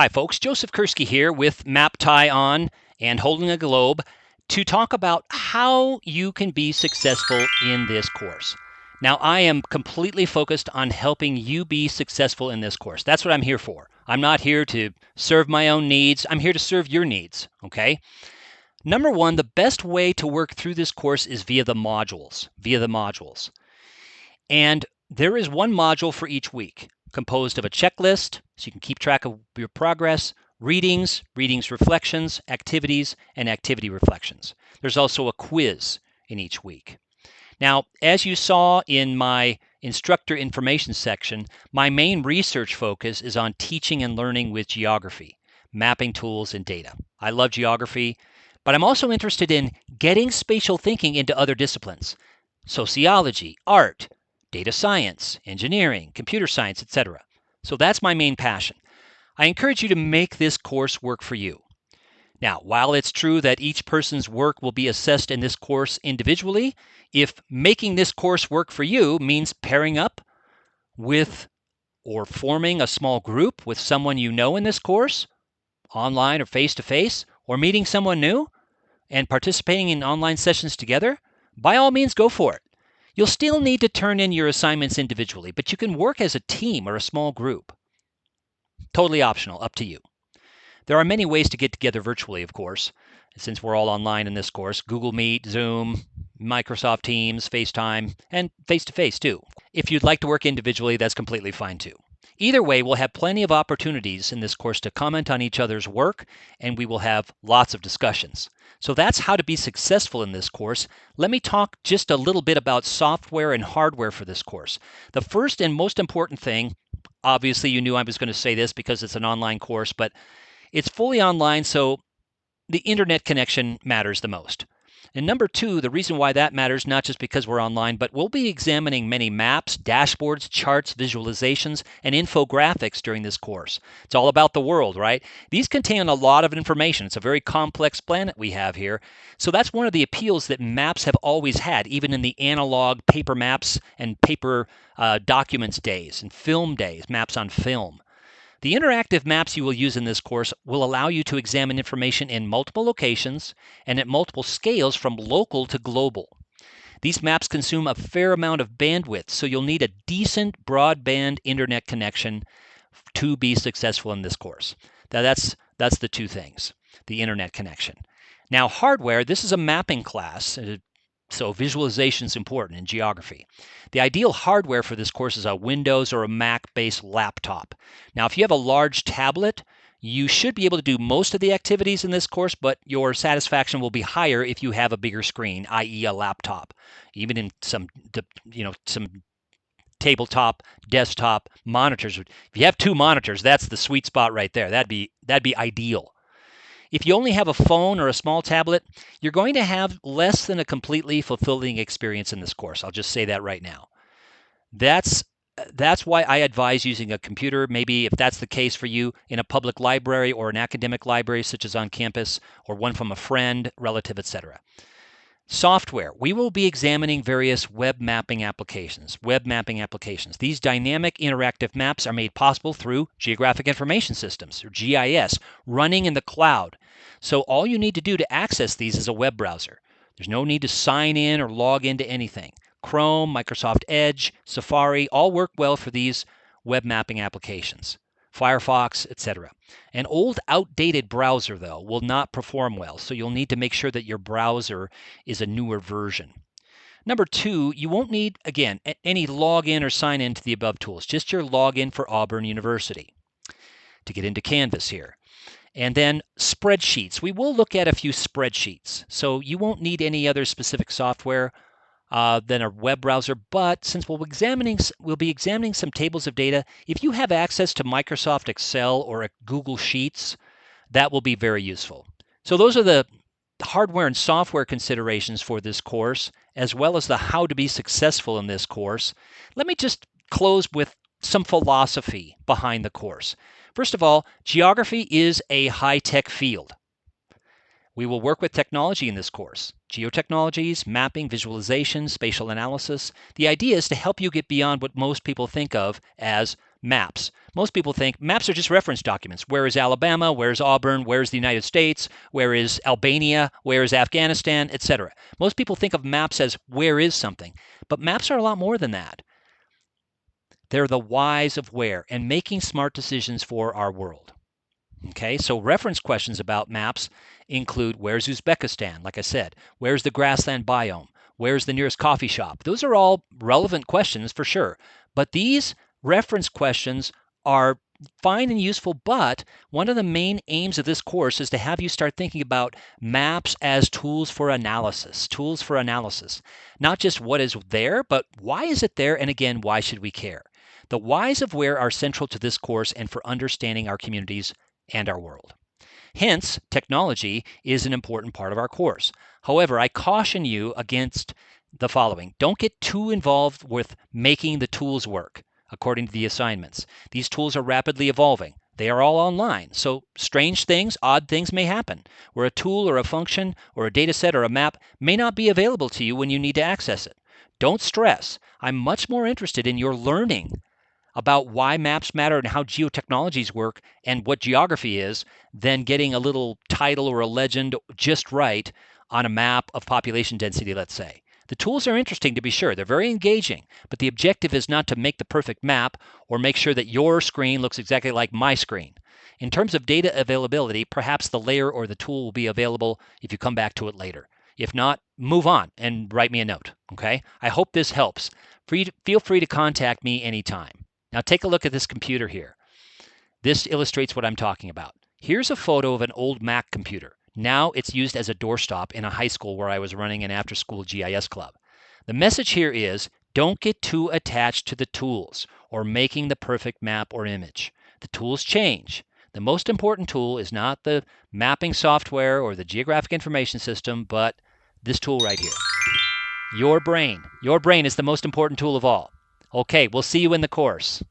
Hi, folks. Joseph Kursky here with Map Tie on and Holding a Globe to talk about how you can be successful in this course. Now, I am completely focused on helping you be successful in this course. That's what I'm here for. I'm not here to serve my own needs. I'm here to serve your needs, okay? Number one, the best way to work through this course is via the modules. And there is one module for each week, composed of a checklist, so you can keep track of your progress, readings reflections, activities, and activity reflections. There's also a quiz in each week. Now, as you saw in my instructor information section, my main research focus is on teaching and learning with geography, mapping tools, and data. I love geography, but I'm also interested in getting spatial thinking into other disciplines: sociology, art, data science, engineering, computer science, etc. So that's my main passion. I encourage you to make this course work for you. Now, while it's true that each person's work will be assessed in this course individually, if making this course work for you means pairing up with or forming a small group with someone you know in this course, online or face-to-face, or meeting someone new and participating in online sessions together, by all means, go for it. You'll still need to turn in your assignments individually, but you can work as a team or a small group. Totally optional, up to you. There are many ways to get together virtually, of course, since we're all online in this course: Google Meet, Zoom, Microsoft Teams, FaceTime, and face-to-face too. If you'd like to work individually, that's completely fine too. Either way, we'll have plenty of opportunities in this course to comment on each other's work, and we will have lots of discussions. So that's how to be successful in this course. Let me talk just a little bit about software and hardware for this course. The first and most important thing, obviously you knew I was going to say this because it's an online course, but it's fully online, so the internet connection matters the most. And number two, the reason why that matters, not just because we're online, but we'll be examining many maps, dashboards, charts, visualizations, and infographics during this course. It's all about the world, right? These contain a lot of information. It's a very complex planet we have here. So that's one of the appeals that maps have always had, even in the analog paper maps and paper documents days and film days, maps on film. The interactive maps you will use in this course will allow you to examine information in multiple locations and at multiple scales from local to global. These maps consume a fair amount of bandwidth, so you'll need a decent broadband internet connection to be successful in this course. Now that's the two things, the internet connection. Now hardware, this is a mapping class, so visualization is important in geography. The ideal hardware for this course is a Windows or a Mac-based laptop. Now, if you have a large tablet, you should be able to do most of the activities in this course, but your satisfaction will be higher if you have a bigger screen, i.e. a laptop. Even in some tabletop, desktop monitors. If you have two monitors, that's the sweet spot right there. That'd be ideal. If you only have a phone or a small tablet, you're going to have less than a completely fulfilling experience in this course. I'll just say that right now. That's why I advise using a computer, maybe if that's the case for you, in a public library or an academic library, such as on campus, or one from a friend, relative, etc. Software. We will be examining various web mapping applications. These dynamic interactive maps are made possible through Geographic Information Systems, or GIS, running in the cloud. So all you need to do to access these is a web browser. There's no need to sign in or log into anything. Chrome, Microsoft Edge, Safari all work well for these web mapping applications. Firefox, etc. An old, outdated browser, though, will not perform well, so you'll need to make sure that your browser is a newer version. Number two, you won't need, again, any login or sign in to the above tools, just your login for Auburn University to get into Canvas here. And then spreadsheets. We will look at a few spreadsheets, so you won't need any other specific software than a web browser, but since we'll be examining some tables of data, if you have access to Microsoft Excel or Google Sheets, that will be very useful. So those are the hardware and software considerations for this course, as well as the how to be successful in this course. Let me just close with some philosophy behind the course. First of all, geography is a high-tech field. We will work with technology in this course: geotechnologies, mapping, visualization, spatial analysis. The idea is to help you get beyond what most people think of as maps. Most people think maps are just reference documents. Where is Alabama? Where is Auburn? Where is the United States? Where is Albania? Where is Afghanistan? Etc. Most people think of maps as where is something, but maps are a lot more than that. They're the whys of where and making smart decisions for our world. Okay, so reference questions about maps include where's Uzbekistan? Like I said, where's the grassland biome? Where's the nearest coffee shop? Those are all relevant questions for sure. But these reference questions are fine and useful, but one of the main aims of this course is to have you start thinking about maps as tools for analysis, Not just what is there, but why is it there? And again, why should we care? The whys of where are central to this course and for understanding our communities and our world. Hence, technology is an important part of our course. However, I caution you against the following. Don't get too involved with making the tools work according to the assignments. These tools are rapidly evolving. They are all online, so strange things, odd things may happen, where a tool or a function or a data set or a map may not be available to you when you need to access it. Don't stress. I'm much more interested in your learning about why maps matter and how geotechnologies work and what geography is than getting a little title or a legend just right on a map of population density, let's say. The tools are interesting to be sure. They're very engaging, but the objective is not to make the perfect map or make sure that your screen looks exactly like my screen. In terms of data availability, perhaps the layer or the tool will be available if you come back to it later. If not, move on and write me a note, okay? I hope this helps. Feel free to contact me anytime. Now take a look at this computer here. This illustrates what I'm talking about. Here's a photo of an old Mac computer. Now it's used as a doorstop in a high school where I was running an after-school GIS club. The message here is, don't get too attached to the tools or making the perfect map or image. The tools change. The most important tool is not the mapping software or the geographic information system, but this tool right here. Your brain. Your brain is the most important tool of all. Okay, we'll see you in the course.